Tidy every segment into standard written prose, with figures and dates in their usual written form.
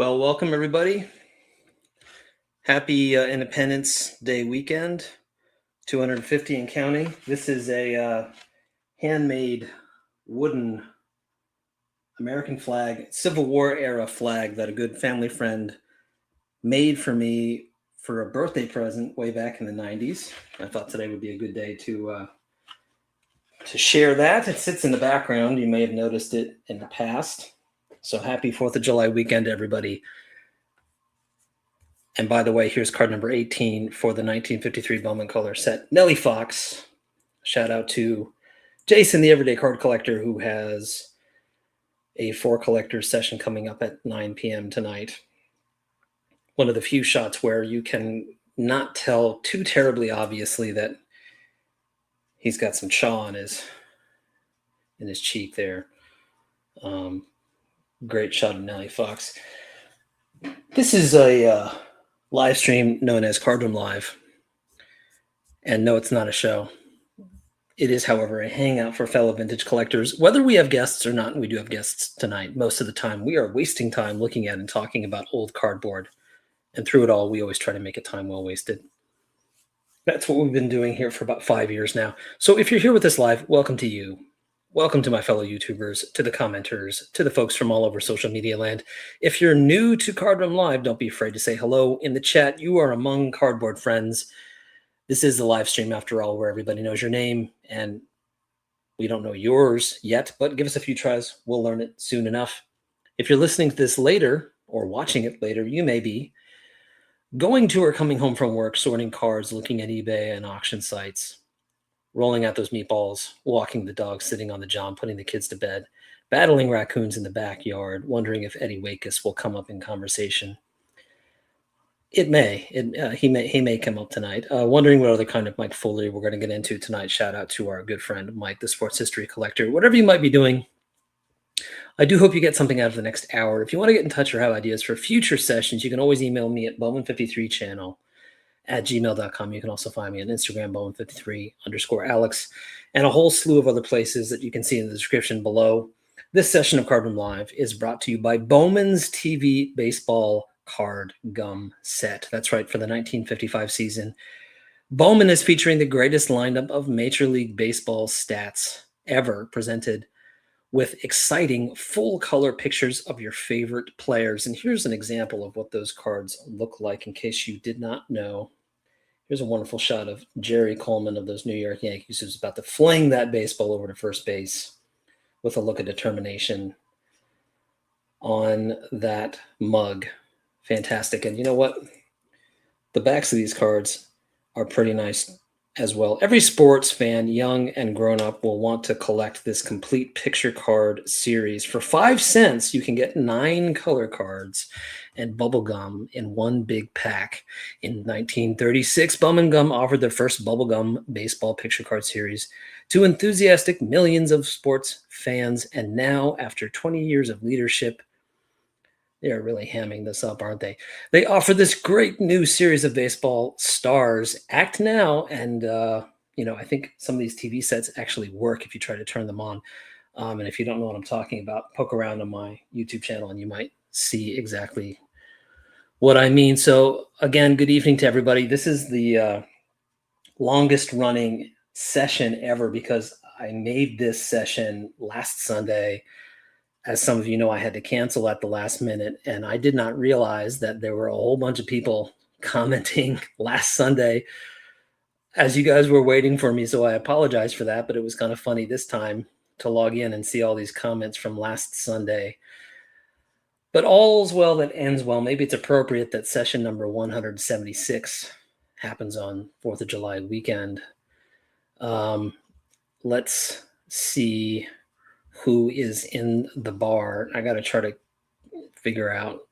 Well, welcome everybody. Happy Independence Day weekend, 250 and counting. This is a handmade wooden American flag, Civil War era flag that a good family friend made for me for a birthday present way back in the 90s. I thought today would be a good day to share that. It sits in the background. You may have noticed it in the past. So happy 4th of July weekend, everybody. And by the way, here's card number 18 for the 1953 Bowman Color set. Nellie Fox. Shout out to Jason, the Everyday Card Collector, who has a 4 collectors session coming up at 9 p.m. tonight. One of the few shots where you can not tell too terribly obviously that he's got some chaw in his cheek there. Great shot of Nellie Fox. This is a live stream known as Card Room Live. And no, it's not a show. It is, however, a hangout for fellow vintage collectors. Whether we have guests or not, and we do have guests tonight, most of the time we are wasting time looking at and talking about old cardboard. And through it all, we always try to make it time well wasted. That's what we've been doing here for about 5 years now. So if you're here with us live, welcome to you. Welcome to my fellow YouTubers, to the commenters, to the folks from all over social media land. If you're new to Card Room Live, don't be afraid to say hello in the chat. You are among cardboard friends. This is the live stream, after all, where everybody knows your name, and we don't know yours yet, but give us a few tries. We'll learn it soon enough. If you're listening to this later or watching it later, you may be going to or coming home from work, sorting cards, looking at eBay and auction sites, rolling out those meatballs, walking the dog, sitting on the john, putting the kids to bed, battling raccoons in the backyard, wondering if Eddie Wakus will come up in conversation. It may. He may come up tonight. Wondering what other kind of Mike Foley we're going to get into tonight. Shout out to our good friend Mike, the sports history collector. Whatever you might be doing, I do hope you get something out of the next hour. If you want to get in touch or have ideas for future sessions, you can always email me at bowman53channel@gmail.com. You can also find me on Instagram, bowman53_Alex, and a whole slew of other places that you can see in the description below. This session of Card Room Live is brought to you by Bowman's TV Baseball Card Gum Set. That's right, for the 1955 season. Bowman is featuring the greatest lineup of Major League Baseball stats ever, presented with exciting full-color pictures of your favorite players. And here's an example of what those cards look like in case you did not know. Here's a wonderful shot of Jerry Coleman of those New York Yankees, who's about to fling that baseball over to first base with a look of determination on that mug. Fantastic. And you know what? The backs of these cards are pretty nice as well. Every sports fan, young and grown up, will want to collect this complete picture card series. For 5 cents, you can get 9 color cards and bubble gum in one big pack. In 1936, Bum & Gum offered their first bubblegum baseball picture card series to enthusiastic millions of sports fans. And now, after 20 years of leadership, they're really hamming this up, aren't they? They offer this great new series of baseball stars. Act now, and I think some of these TV sets actually work if you try to turn them on. And if you don't know what I'm talking about, poke around on my YouTube channel and you might see exactly what I mean. So again, good evening to everybody. This is the longest running session ever because I made this session last Sunday. As some of you know, I had to cancel at the last minute, and I did not realize that there were a whole bunch of people commenting last Sunday as you guys were waiting for me, so I apologize for that, but it was kind of funny this time to log in and see all these comments from last Sunday. But all's well that ends well. Maybe it's appropriate that session number 176 happens on 4th of July weekend. Let's see who is in the bar. I got to try to figure out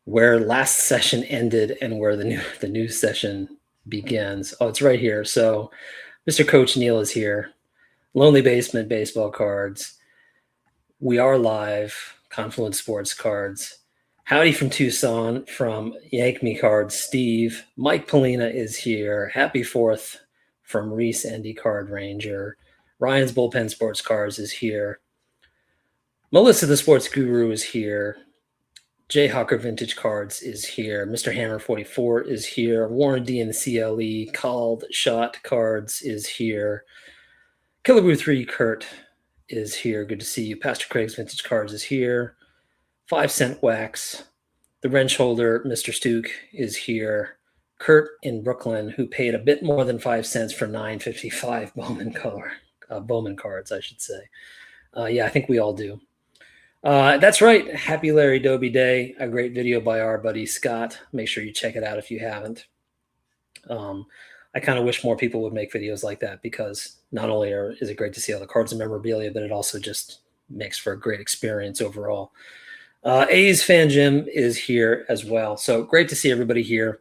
where last session ended and where the new session begins. Oh, it's right here. So Mr. Coach Neil is here. Lonely Basement Baseball Cards. We Are Live, Confluence Sports Cards. Howdy from Tucson from Yank Me Cards, Steve. Mike Polina is here. Happy 4th from Reese Andy Card Ranger. Ryan's Bullpen Sports Cards is here. Melissa the Sports Guru is here. Jayhawker Vintage Cards is here. Mr. Hammer 44 is here. Warren D and the CLE Called Shot Cards is here. Killaboo 3 Kurt is here. Good to see you. Pastor Craig's Vintage Cards is here. 5 Cent Wax. The Wrench Holder, Mr. Stuke, is here. Kurt in Brooklyn, who paid a bit more than 5 cents for 9.55 Bowman cards, I should say. Yeah, I think we all do. That's right. Happy Larry Doby Day. A great video by our buddy Scott. Make sure you check it out if you haven't. I kind of wish more people would make videos like that, because not only is it great to see all the cards and memorabilia, but it also just makes for a great experience overall. A's Fan Gym is here as well. So great to see everybody here.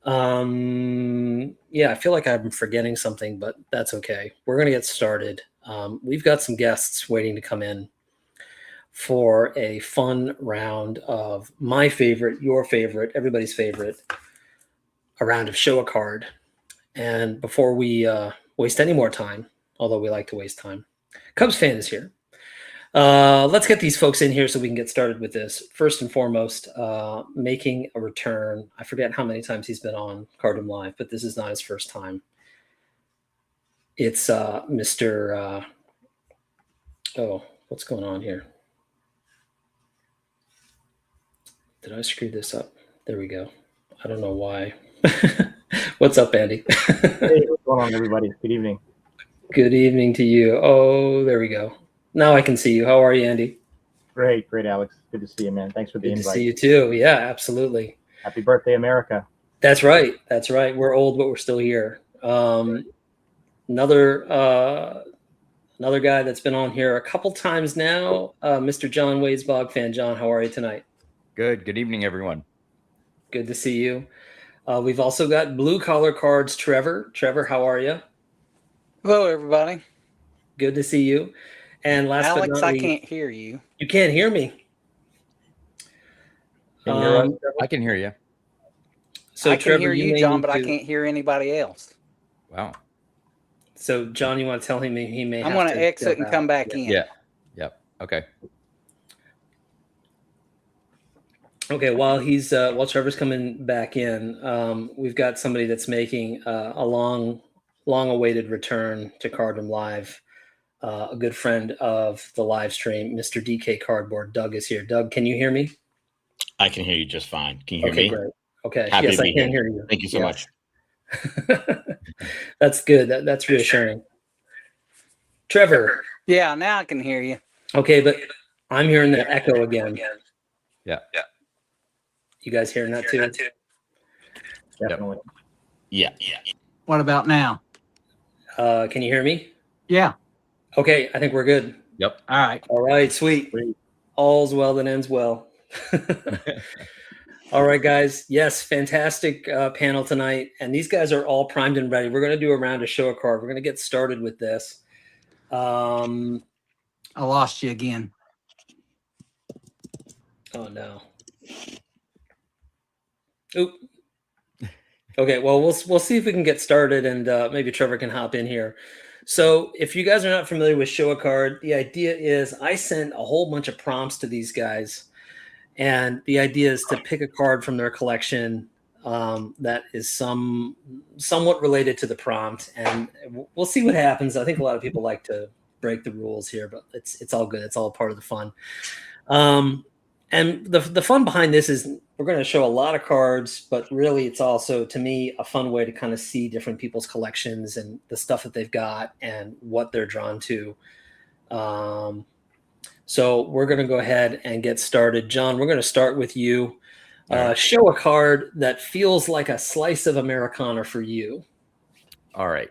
Yeah, I feel like I'm forgetting something, but that's okay. We're going to get started. We've got some guests waiting to come in for a fun round of my favorite, your favorite, everybody's favorite, a round of Show a Card. And before we waste any more time, although we like to waste time, Cubs fan is here. Let's get these folks in here so we can get started with this. First and foremost, making a return. I forget how many times he's been on Cardroom Live, but this is not his first time. It's Mr. Oh, what's going on here? Did I screw this up? There we go. I don't know why. What's up, Andy? Hey, what's going on, everybody? Good evening. Good evening to you. Oh, there we go. Now I can see you. How are you, Andy? Great, Alex. Good to see you, man. Thanks for the invite. Good to see you too. Yeah, absolutely. Happy birthday, America. That's right. That's right. We're old, but we're still here. Another guy that's been on here a couple times now, Mr. John Wadesbog fan. John, how are you tonight? Good. Good evening, everyone. Good to see you. We've also got Blue Collar Cards, Trevor. Trevor, how are you? Hello, everybody. Good to see you. And last Alex, but not least, I can't hear you. You can't hear me. Can you hear us, I can hear you. So I can Trevor, hear you, John, but I to... can't hear anybody else. Wow. So, John, you want to tell him he may I'm going to exit and come back in. Yeah. Yep. Okay. Okay. While Trevor's coming back in, we've got somebody that's making a long-awaited return to Cardroom Live. A good friend of the live stream, Mr. DK Cardboard. Doug is here. Doug, can you hear me? I can hear you just fine. Can you hear okay, me? Great. Okay. Happy yes, to be I can here. hear you. Thank you so much. That's good. That's reassuring. Trevor. Yeah, now I can hear you. Okay, but I'm hearing that echo again. Yeah. You guys hearing that too? Definitely. Yeah. What about now? Can you hear me? Yeah. Okay, I think we're good. Yep. All right, sweet. All's well that ends well. All right, guys. Yes, fantastic panel tonight. And these guys are all primed and ready. We're going to do a round of Show a Card. We're going to get started with this. I lost you again. Oh, no. Oop. Okay, well, we'll see if we can get started, and maybe Trevor can hop in here. So if you guys are not familiar with Show a Card, the idea is I send a whole bunch of prompts to these guys. And the idea is to pick a card from their collection that is somewhat related to the prompt. And we'll see what happens. I think a lot of people like to break the rules here, but it's all good. It's all part of the fun. And the fun behind this is we're going to show a lot of cards, but really it's also, to me, a fun way to kind of see different people's collections and the stuff that they've got and what they're drawn to. So we're going to go ahead and get started. John, we're going to start with you. Show a card that feels like a slice of Americana for you. All right.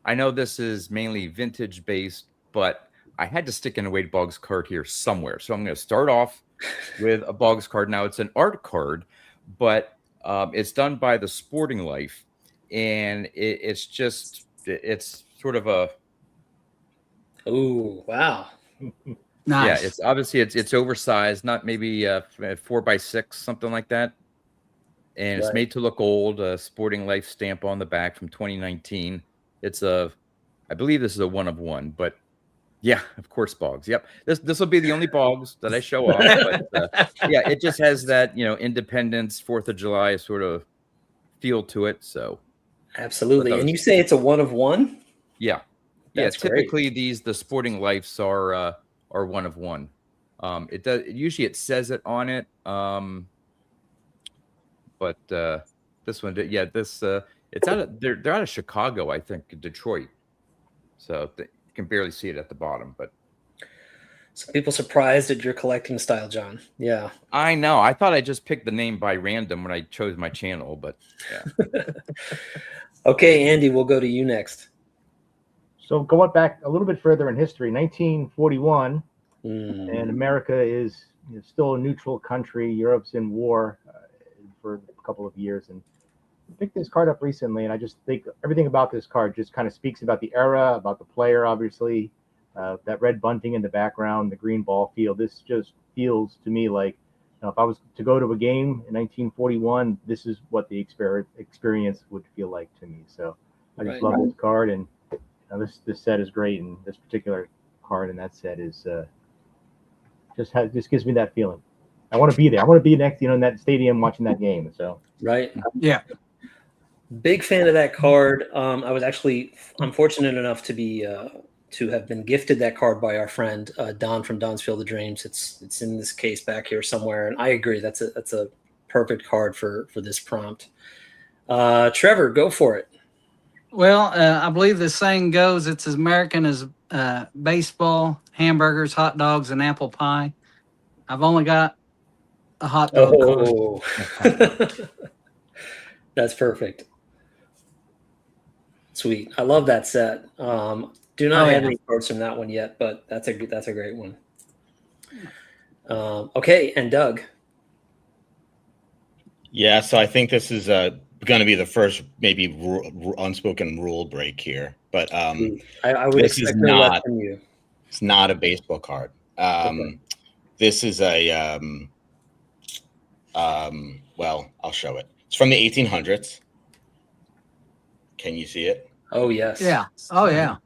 I know this is mainly vintage based, but I had to stick in a Wade Boggs card here somewhere. So I'm going to start off with a Boggs card. Now it's an art card, but it's done by the Sporting Life. And it's sort of a... Oh, wow. Nice. Yeah, it's obviously it's oversized, not maybe 4x6, something like that. And it's made to look old. A Sporting Life stamp on the back from 2019. I believe this is a 1 of 1, but Yeah, of course, Boggs. Yep. This will be the only Boggs that I show off. But yeah, it just has that, Independence, 4th of July sort of feel to it. So Absolutely. And you say it's a 1 of 1? yeah. That's Typically great. the Sporting Lifes are 1 of 1. It does usually it says it on it. But this one, this it's out of they're out of Chicago, I think, Detroit. So you can barely see it at the bottom, but Some people surprised at your collecting style, John. Yeah. I know. I thought I just picked the name by random when I chose my channel, but yeah. Okay, Andy, we'll go to you next. So going back a little bit further in history, 1941, Mm. and America is still a neutral country. Europe's in war for a couple of years, and I picked this card up recently, and I just think everything about this card just kind of speaks about the era, about the player, obviously. That red bunting in the background, the green ball field. This just feels to me like, if I was to go to a game in 1941, this is what the experience would feel like to me. So I just love this card, and this set is great, and this particular card in that set is just gives me that feeling. I want to be there. I want to be next, in that stadium watching that game. So Right. Yeah. Big fan of that card. I'm fortunate enough to have been gifted that card by our friend Don from Don's Field of Dreams. It's in this case back here somewhere, and I agree that's a perfect card for this prompt. Trevor, go for it. Well, I believe the saying goes, it's as American as baseball, hamburgers, hot dogs, and apple pie. I've only got a hot dog card. Oh, that's perfect. Sweet. I love that set. Do not have any cards from that one yet, but that's a great one. Okay, and Doug. Yeah, so I think this is going to be the first maybe unspoken rule break here, but I would expect no less from you. It's not a baseball card. Okay. This is a well, I'll show it. It's from the 1800s. Can you see it? Oh yes. Yeah. Oh yeah.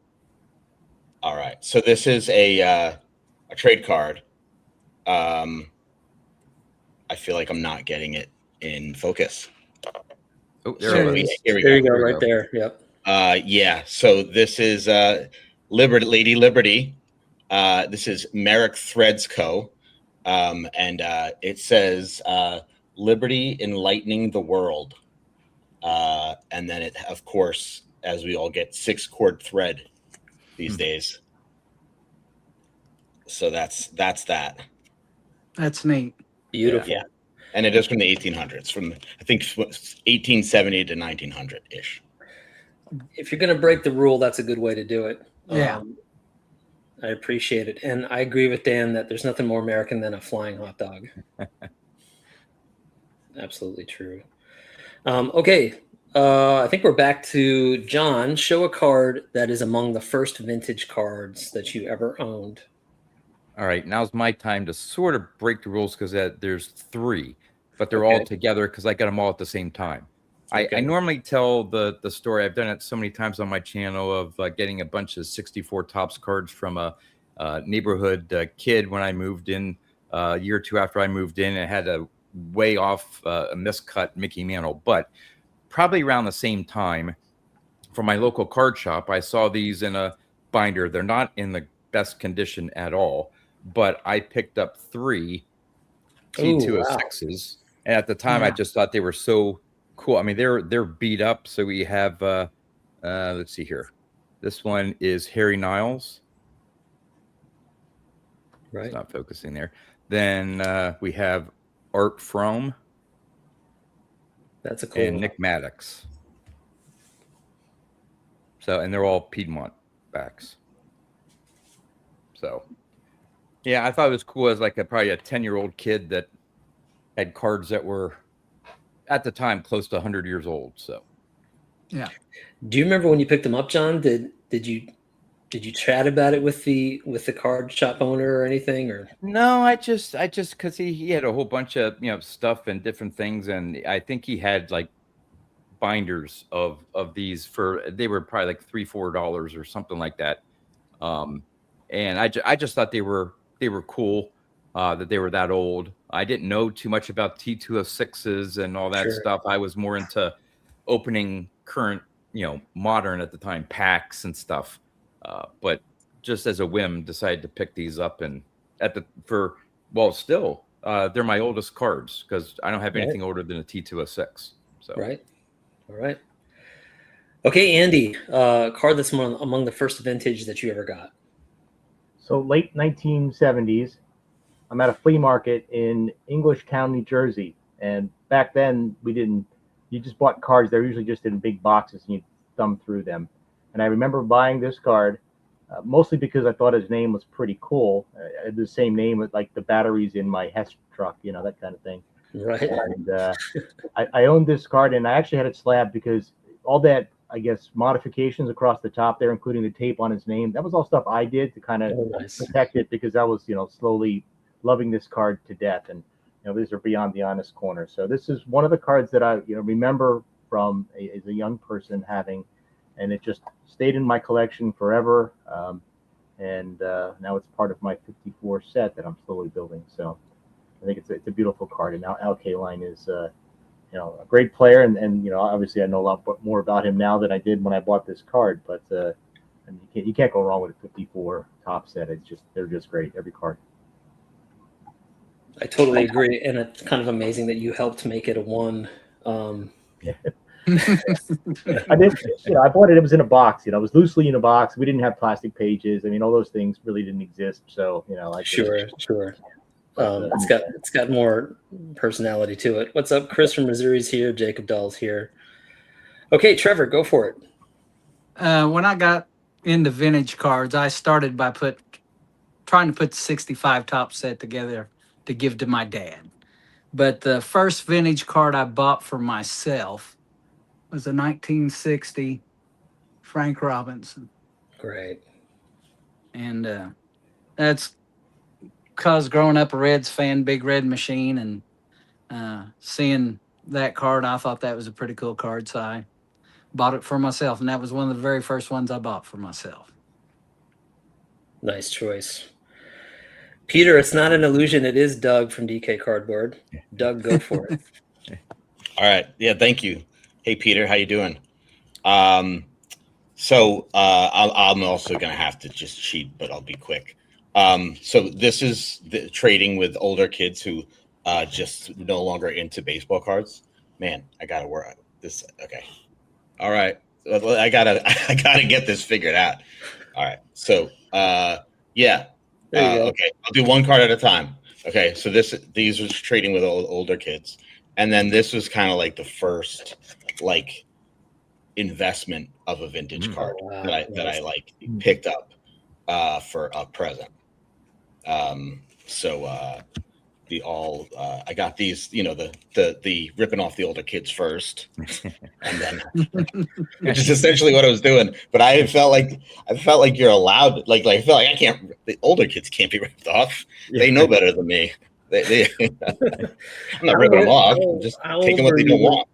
All right. So this is a trade card. I feel like I'm not getting it in focus. Oh, There it is. Here we There you go. go, right there. Yep. Yeah. So this is Lady Liberty. This is Merrick Threads Co. And it says Liberty enlightening the world. And then it, of course, as we all get, 6-cord thread these days. So that's that. That's neat. Beautiful. Yeah. And it is from the 1800s, from I think 1870 to 1900 ish. If you're going to break the rule, that's a good way to do it. Yeah. I appreciate it. And I agree with Dan that there's nothing more American than a flying hot dog. Absolutely true. Okay. I think we're back to John. Show a card that is among the first vintage cards that you ever owned. All right, now's my time to sort of break the rules because there's 3, but they're all together because I got them all at the same time. I normally tell the story. I've done it so many times on my channel of getting a bunch of 64 Topps cards from a neighborhood kid when I moved in a year or 2 after I moved in, and had a way off a miscut Mickey Mantle. But probably around the same time, from my local card shop, I saw these in a binder. They're not in the best condition at all, but I picked up 3 T206s, and at the time I just thought they were so cool. I mean, they're beat up. So we have let's see here. This one is Harry Niles. Right. It's not focusing there. Then we have Art Fromm. That's a cool and one. Nick Maddox. So, and they're all Piedmont backs. So, yeah, I thought it was cool as like probably a 10-year-old kid that had cards that were at the time close to 100 years old. So, yeah. Do you remember when you picked them up, John? Did you chat about it with the card shop owner or anything? Or no, I just because he had a whole bunch of stuff and different things, and I think he had like binders of these they were probably like $3-4 or something like that. and I just thought they were cool. That they were that old. I didn't know too much about T206s and all that Sure. stuff. I was more into opening current, modern at the time packs and stuff. But just as a whim, decided to pick these up, and still, they're my oldest cards because I don't have anything older than a T206. So Right. All right. Okay, Andy, card that's among the first vintage that you ever got. So late 1970s, I'm at a flea market in Englishtown, New Jersey. And back then, you just bought cards. They're usually just in big boxes and you thumb through them. And I remember buying this card mostly because I thought his name was pretty cool. The same name with like the batteries in my Hess truck, that kind of thing. Right. And I owned this card, and I actually had it slabbed because all that, I guess, modifications across the top there, including the tape on his name, that was all stuff I did to kind of Nice. protect it, because I was, slowly loving this card to death. And these are beyond the honest corner. So this is one of the cards that I remember from as a young person having, and it just stayed in my collection forever. And now it's part of my 54 set that I'm slowly building. So I think it's a beautiful card. And now Al Kaline is a great player, and obviously I know a lot more about him now than I did when I bought this card. But you can't go wrong with a 54 top set. They're just great, every card. I totally agree, and it's kind of amazing that you helped make it a one. I did. I bought it. It was in a box. It was loosely in a box. We didn't have plastic pages. I mean, all those things really didn't exist. So Sure. It's got more personality to it. What's up? Chris from Missouri's here. Jacob Dahl's here. Okay, Trevor, go for it. When I got into vintage cards, I started by trying to put the 65 top set together to give to my dad. But the first vintage card I bought for myself was a 1960 Frank Robinson. Great. And that's because growing up a Reds fan, big Red Machine, and seeing that card, I thought that was a pretty cool card. So I bought it for myself. And that was one of the very first ones I bought for myself. Nice choice. Peter, it's not an illusion. It is Doug from DK Cardboard. Doug, go for it. All right. Yeah, thank you. Hey, Peter, how you doing? So I'm also going to have to just cheat, but I'll be quick. So this is the trading with older kids who just no longer into baseball cards. Man, I got to work this. Okay. All right. I gotta get this figured out. All right. So, yeah. Okay. I'll do one card at a time. Okay. So these was trading with older kids. And then this was kind of like the first investment of a vintage card that I picked up for a present. I got these, the ripping off the older kids first, and then which is essentially what I was doing. But I felt like you're allowed, I felt like the older kids can't be ripped off. They know better than me. I'm not ripping them off. I'm just taking what they don't want.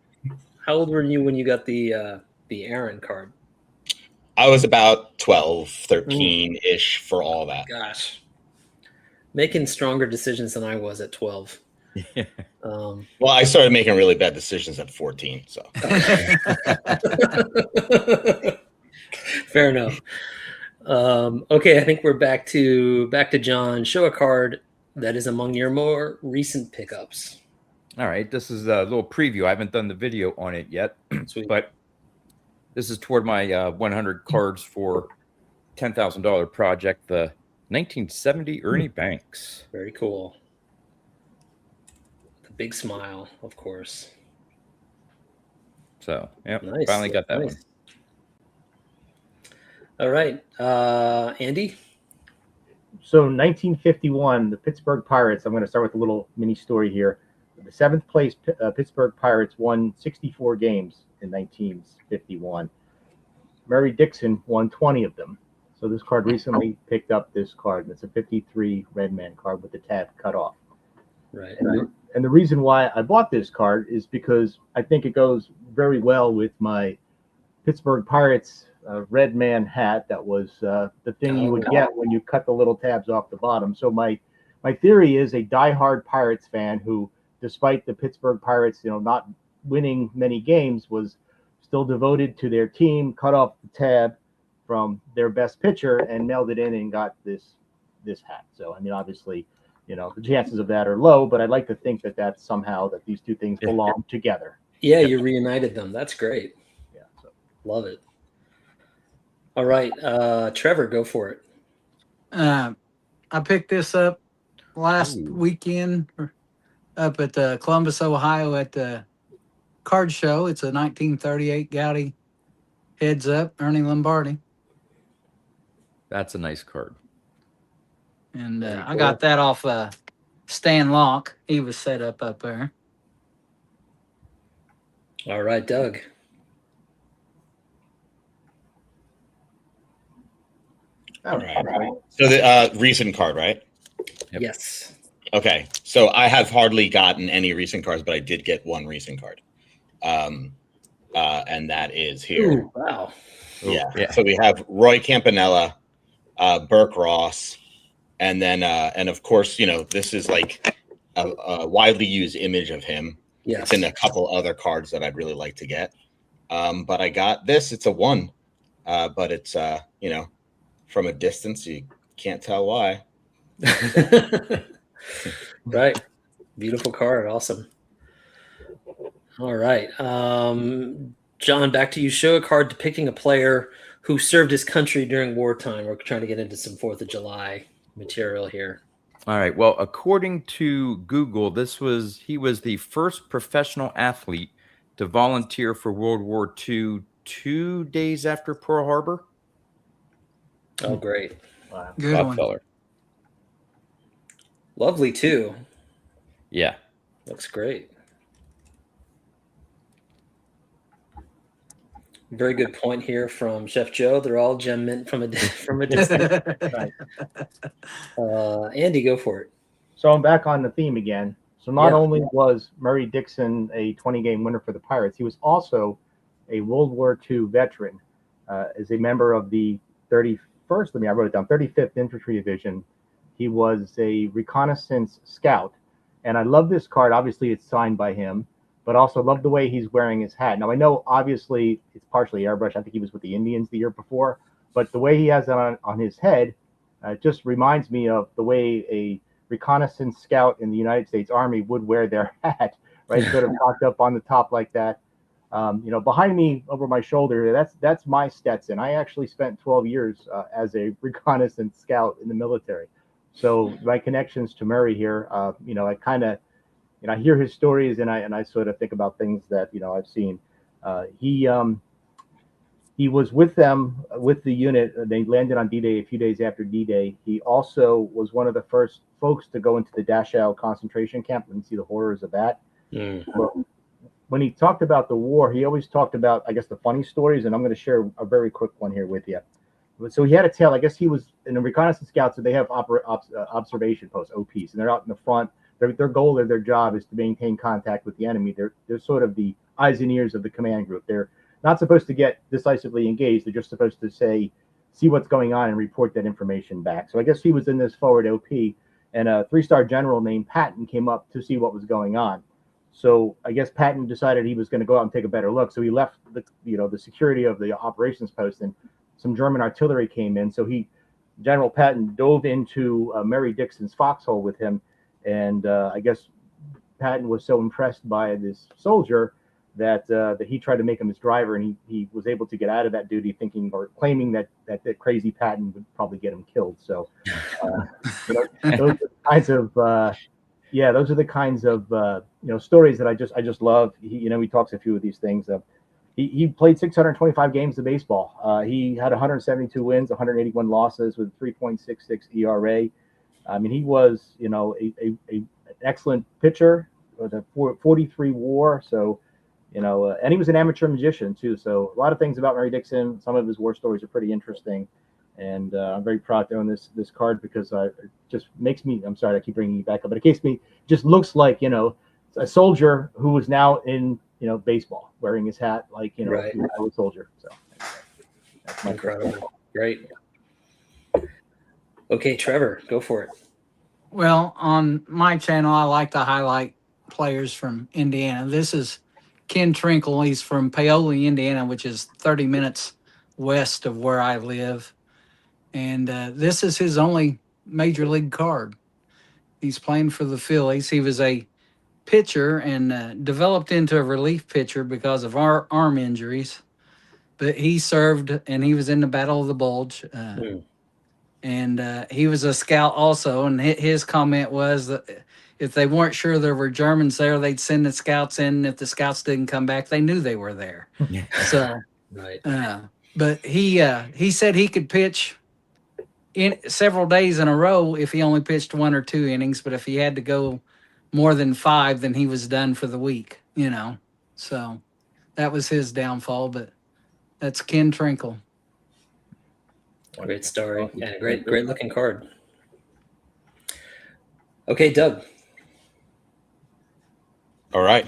How old were you when you got the Aaron card? I was about 12, 13-ish for all that. Gosh. Making stronger decisions than I was at 12. Well, I started making really bad decisions at 14. So fair enough. Okay, I think we're back to John. Show a card that is among your more recent pickups. All right, this is a little preview. I haven't done the video on it yet, but this is toward my 100 cards for $10,000 project. The 1970 Ernie Banks. Very cool. The big smile, of course. So, yeah, Nice. finally got that Nice. one. All right. Andy? So 1951, the Pittsburgh Pirates, I'm going to start with a little mini story here. The seventh place Pittsburgh Pirates won 64 games in 1951. Murray Dixon won 20 of them. So this card recently picked up this card. And it's a 53 Redman card with the tab cut off. Right. And the reason why I bought this card is because I think it goes very well with my Pittsburgh Pirates Red Man hat that was the thing you would get when you cut the little tabs off the bottom. So my theory is a diehard Pirates fan who, despite the Pittsburgh Pirates, not winning many games, was still devoted to their team, cut off the tab from their best pitcher and mailed it in and got this hat. So, I mean, obviously, the chances of that are low, but I'd like to think that that's somehow that these two things belong together. Yeah, you reunited them. That's great. Yeah. So. Love it. All right. Trevor, go for it. I picked this up last weekend up at Columbus, Ohio at the card show. It's a 1938 Gaudy Heads Up, Ernie Lombardi. That's a nice card. And I got that off Stan Locke. He was set up there. All right, Doug. All right. So the recent card, right? Yep. Yes. Okay. So I have hardly gotten any recent cards, but I did get one recent card. And that is here. Ooh, wow. Yeah. So we have Roy Campanella, Burke Ross, and then and of course, this is like a widely used image of him. Yes. It's in a couple other cards that I'd really like to get. But I got this. It's a 1. But it's from a distance you can't tell why. Right. Beautiful card. Awesome. All right. John, back to you. Show a card depicting a player who served his country during wartime. We're trying to get into some 4th of July material here. All right. Well, according to Google, he was the first professional athlete to volunteer for World War II 2 days after Pearl Harbor. Oh, great. Wow. Good Bob one. Feller. Lovely, too. Yeah. Looks great. Very good point here from Chef Joe. They're all gem mint from a distance. Right. Andy, go for it. So I'm back on the theme again. So not Yeah. only was Murray Dixon a 20-game winner for the Pirates, he was also a World War II veteran as a member of the 31st, I wrote it down, 35th Infantry Division. He was a reconnaissance scout. And I love this card. Obviously, it's signed by him, but also love the way he's wearing his hat. Now, I know, obviously, it's partially airbrush. I think he was with the Indians the year before. But the way he has it on his head just reminds me of the way a reconnaissance scout in the United States Army would wear their hat, right? Sort of cocked up on the top like that. Behind me over my shoulder, that's my Stetson. I actually spent 12 years as a reconnaissance scout in the military. So my connections to Murray here, I kind of, I hear his stories and I sort of think about things that, I've seen. He was with them, with the unit. They landed on D-Day a few days after D-Day. He also was one of the first folks to go into the Dachau concentration camp and see the horrors of that. Well, when he talked about the war, he always talked about, I guess, the funny stories, and I'm going to share a very quick one here with you. So he had a tale. I guess he was in a reconnaissance scout, so they have observation posts, OPs, and they're out in the front. Their goal or their job is to maintain contact with the enemy. They're sort of the eyes and ears of the command group. They're not supposed to get decisively engaged. They're just supposed to see what's going on and report that information back. So I guess he was in this forward OP, and a 3-star general named Patton came up to see what was going on. So I guess Patton decided he was going to go out and take a better look. So he left the security of the operations post, and some German artillery came in. So General Patton dove into Murray Dixon's foxhole with him, and I guess Patton was so impressed by this soldier that he tried to make him his driver, and he was able to get out of that duty, thinking or claiming that crazy Patton would probably get him killed. So those are the kinds of stories that I just love. He talks a few of these things. He played 625 games of baseball. He had 172 wins, 181 losses with 3.66 ERA. I mean, he was an excellent pitcher with a 43 WAR. So and he was an amateur magician too. So a lot of things about Murray Dixon. Some of his war stories are pretty interesting. And I'm very proud to own this card because it just makes me, I'm sorry, I keep bringing you back up, but it makes me, just looks like, a soldier who is now in, baseball, wearing his hat like, Right. a soldier. So That's my Incredible. Great. Okay, Trevor, go for it. Well, on my channel, I like to highlight players from Indiana. This is Ken Trinkle. He's from Paoli, Indiana, which is 30 minutes west of where I live. And this is his only major league card. He's playing for the Phillies. He was a pitcher and developed into a relief pitcher because of our arm injuries. But he served and he was in the Battle of the Bulge. And he was a scout also. And his comment was that if they weren't sure there were Germans there, they'd send the scouts in. If the scouts didn't come back, they knew they were there. So, Right. but he said he could pitch in several days in a row if he only pitched 1 or 2 innings. But if he had to go more than 5, then he was done for the week, you know. So that was his downfall. But that's Ken Trinkle. Great story. Yeah, great looking card. Okay, Doug. All right.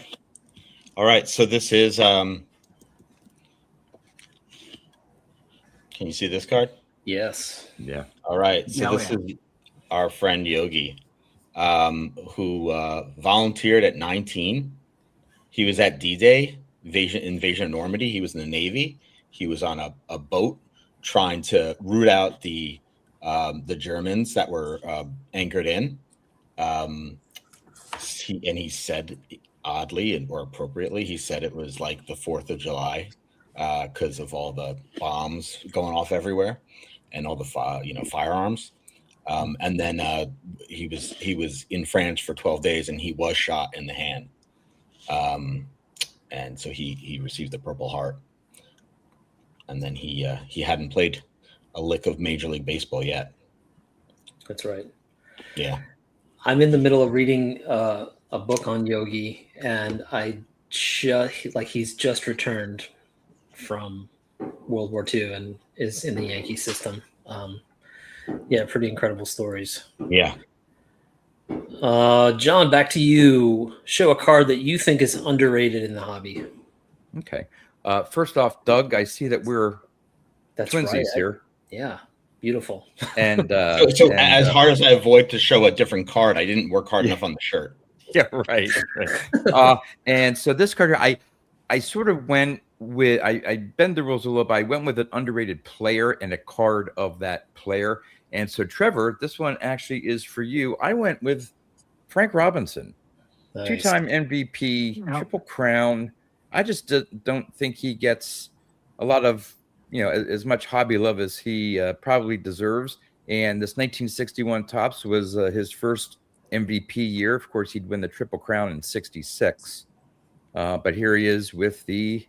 So this is can you see this card? Yes. Yeah. All right. So Yeah, this is our friend Yogi, who volunteered at 19. He was at D-Day, invasion of Normandy. He was in the Navy. He was on a boat trying to root out the Germans that were anchored in. He said, oddly or appropriately, he said it was like the 4th of July because of all the bombs going off everywhere and all the firearms. And then he was in France for 12 days and he was shot in the hand. And so he received the Purple Heart. And then he hadn't played a lick of Major League Baseball yet. That's right. Yeah. I'm in the middle of reading a book on Yogi, and he's just returned from World War II and is in the Yankee system. Yeah, pretty incredible stories. Yeah. John, back to you. Show a card that you think is underrated in the hobby. Okay. First off, Doug, I see that we're That's twinsies right. here. Yeah, beautiful. And So as hard as I avoid to show a different card, I didn't work hard enough on the shirt. yeah, right. And so this card here, I sort of went with I bend the rules a little bit. I went with an underrated player and a card of that player. And so Trevor, this one actually is for you. I went with Frank Robinson, Nice. 2-time MVP, Yep. Triple Crown. I just don't think he gets a lot of, as much hobby love as he probably deserves. And this 1961 Topps was his first MVP year. Of course, he'd win the Triple Crown in '66. But here he is with the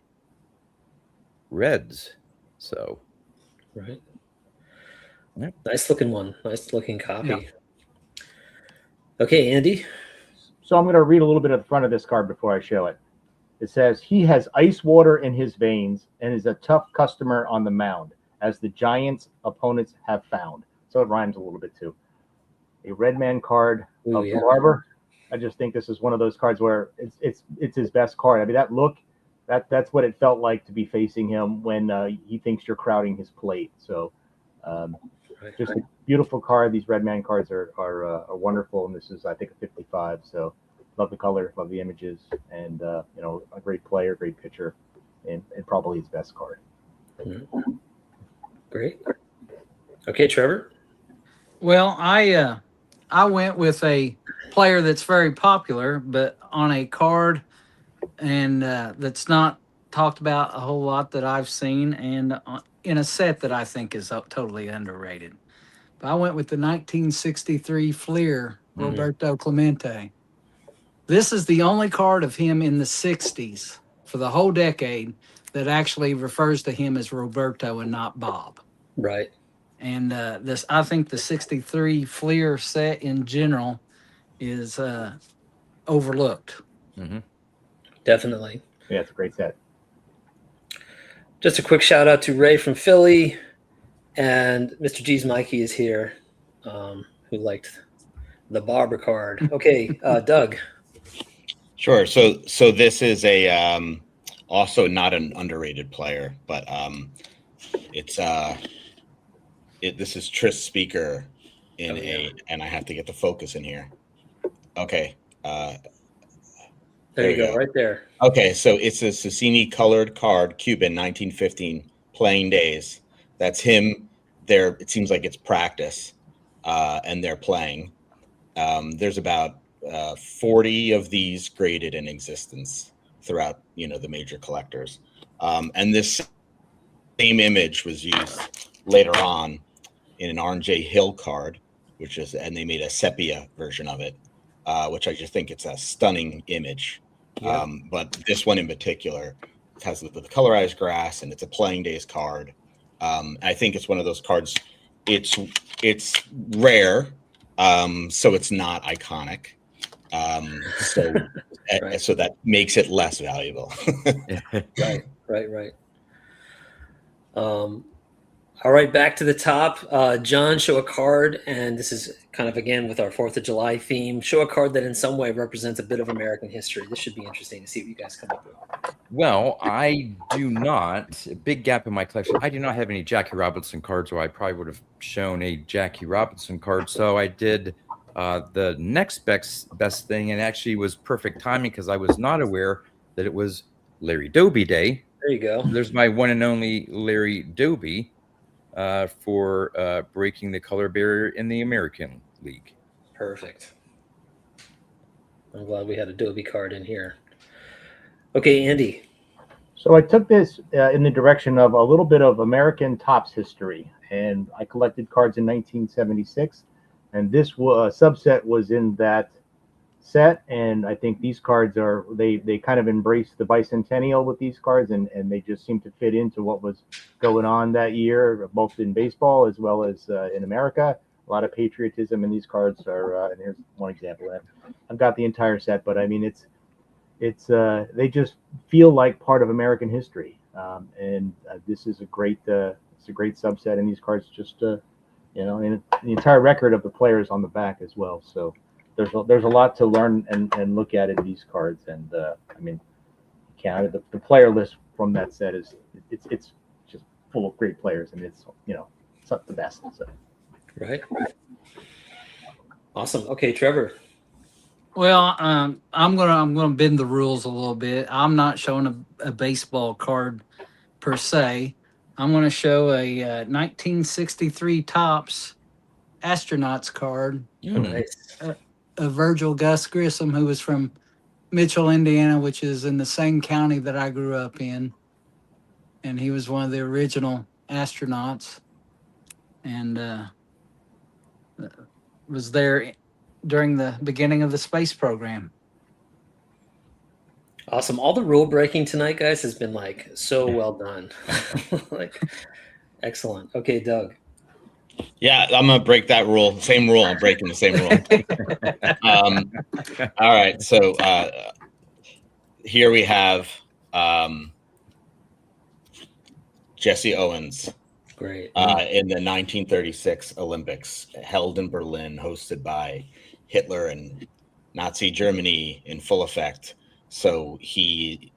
Reds. So, Right. Yep. Nice looking one. Nice looking copy. Yep. Okay, Andy. So I'm going to read a little bit of the front of this card before I show it. It says, he has ice water in his veins and is a tough customer on the mound, as the Giants' opponents have found. So it rhymes a little bit too. A red man card Ooh, of yeah. Barber. I just think this is one of those cards where it's his best card. I mean, that look, that's what it felt like to be facing him when he thinks you're crowding his plate. So just a beautiful card. These red man cards are wonderful, and this is, I think, a 55. So love the color, love the images, and a great player, great pitcher, and probably his best card. Great. Okay, Trevor. Well, I went with a player that's very popular, but on a card and that's not talked about a whole lot that I've seen, and in a set that I think is totally underrated. But I went with the 1963 Fleer, Roberto Clemente. This is the only card of him in the 60s for the whole decade that actually refers to him as Roberto and not Bob. Right. And I think the 63 Fleer set in general is overlooked. Mm-hmm. Definitely. Yeah, it's a great set. Just a quick shout out to Ray from Philly, and Mr. G's Mikey is here, who liked the Barber card. Okay, Doug. Sure. So this is a also not an underrated player, but It's this is Tris Speaker in Oh, yeah. and I have to get the focus in here. Okay. There you we go, right there. Okay, so it's a Sassini colored card, Cuban, 1915, playing days. That's him there. It seems like it's practice, and they're playing. There's about 40 of these graded in existence throughout, the major collectors. And this same image was used later on in an R.J. Hill card, and they made a sepia version of it, which I just think it's a stunning image. Yeah. But this one in particular has the colorized grass, and it's a playing days card. I think it's one of those cards. It's rare, so it's not iconic. Right. So that makes it less valuable. Right. All right, back to the top. John, show a card, and this is kind of, again, with our 4th of July theme. Show a card that in some way represents a bit of American history. This should be interesting to see what you guys come up with. Well, I do not. A big gap in my collection. I do not have any Jackie Robinson cards, or I probably would have shown a Jackie Robinson card. So I did the next best thing, and actually was perfect timing because I was not aware that it was Larry Doby Day. There you go. There's my one and only Larry Doby for breaking the color barrier in the American League. Perfect. I'm glad we had a Doby card in here. Okay, Andy. So I took this in the direction of a little bit of American Topps history, and I collected cards in 1976, and this subset was in that set. And I think these cards they kind of embrace the bicentennial with these cards, and they just seem to fit into what was going on that year, both in baseball as well as in America. A lot of patriotism in these cards are, and here's one example. I've got the entire set, but I mean it's they just feel like part of American history, and this is a great subset, and these cards just and the entire record of the players on the back as well. So there's a lot to learn and look at in these cards, and I mean, the player list from that set is it's just full of great players, and it's not the best. So. Right. Awesome. Okay, Trevor. Well, I'm gonna bend the rules a little bit. I'm not showing a baseball card per se. I'm gonna show a 1963 Topps Astronauts card. Nice. A Virgil Gus Grissom, who was from Mitchell, Indiana, which is in the same county that I grew up in, and he was one of the original astronauts, and was there during the beginning of the space program. Awesome. All the rule breaking tonight, guys, has been like so well done. Like, excellent. Okay, Doug. Yeah, I'm gonna break that rule. Same rule. I'm breaking the same rule. All right. So here we have Jesse Owens. Great. In the 1936 Olympics, held in Berlin, hosted by Hitler and Nazi Germany in full effect. So he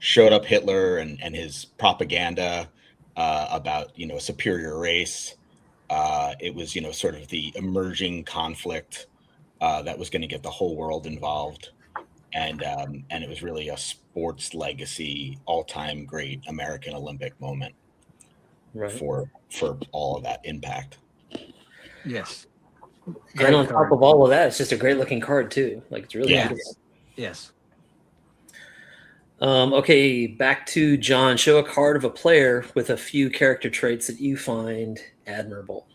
showed up Hitler and his propaganda about a superior race. It was sort of the emerging conflict that was going to get the whole world involved, and it was really a sports legacy, all-time great American Olympic moment. Right. For all of that impact. Yes. And on top of all of that, it's just a great looking card too. Like, it's really beautiful. Yes. Okay, back to John. Show a card of a player with a few character traits that you find admirable.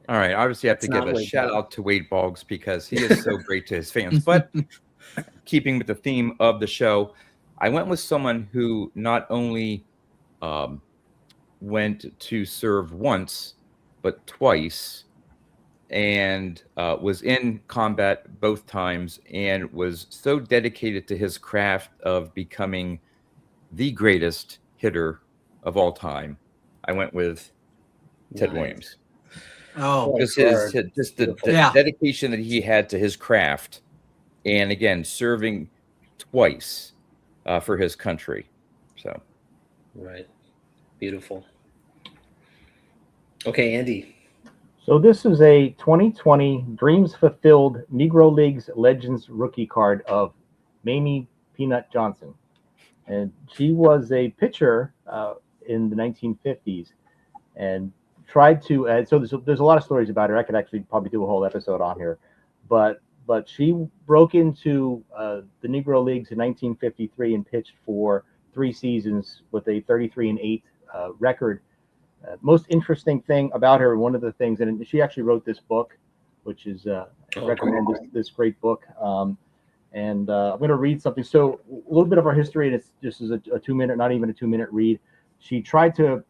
All right. Obviously, I have to give a shout out to Wade Boggs because he is so great to his fans. But keeping with the theme of the show, I went with someone who not only went to serve once, but twice, and was in combat both times, and was so dedicated to his craft of becoming the greatest hitter of all time. I went with Ted Williams. Oh, Just the dedication that he had to his craft, and again, serving twice for his country. So, right. Beautiful. Okay, Andy. So this is a 2020 Dreams Fulfilled Negro Leagues Legends rookie card of Mamie Peanut Johnson. And she was a pitcher in the 1950s and tried to, so there's a lot of stories about her. I could actually probably do a whole episode on here. But she broke into the Negro Leagues in 1953 and pitched for 3 seasons with a 33-8 record. Most interesting thing about her, one of the things, and she actually wrote this book, which is I recommend this great book. And I'm going to read something. So a little bit of our history, and it's just as a 2-minute, not even a 2-minute read. She tried to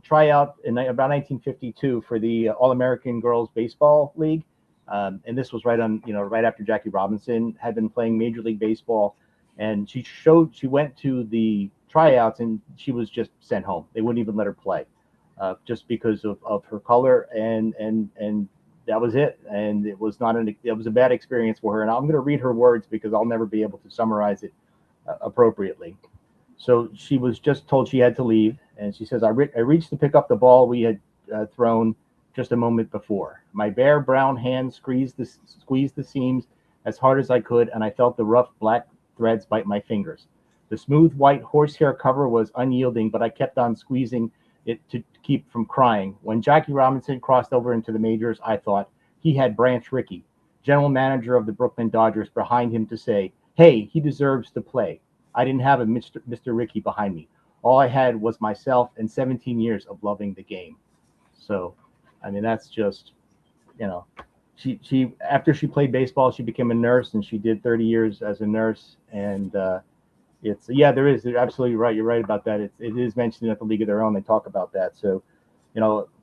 try out in about 1952 for the All-American Girls Baseball League. And this was right after Jackie Robinson had been playing Major League Baseball. And she went to the tryouts and she was just sent home. They wouldn't even let her play just because of her color. And that was it. And it was a bad experience for her. And I'm going to read her words because I'll never be able to summarize it appropriately. So she was just told she had to leave. And she says, I reached to pick up the ball we had thrown just a moment before. My bare brown hand squeezed the seams as hard as I could, and I felt the rough black threads bite my fingers. The smooth white horsehair cover was unyielding, but I kept on squeezing it to keep from crying. When Jackie Robinson crossed over into the majors, I thought he had Branch Rickey, general manager of the Brooklyn Dodgers, behind him to say, hey, he deserves to play. I didn't have a Mr. Rickey behind me. All I had was myself and 17 years of loving the game. So, I mean, that's just, she after she played baseball, she became a nurse, and she did 30 years as a nurse. And they're absolutely right. You're right about that. It is mentioned at the League of Their Own. They talk about that. So,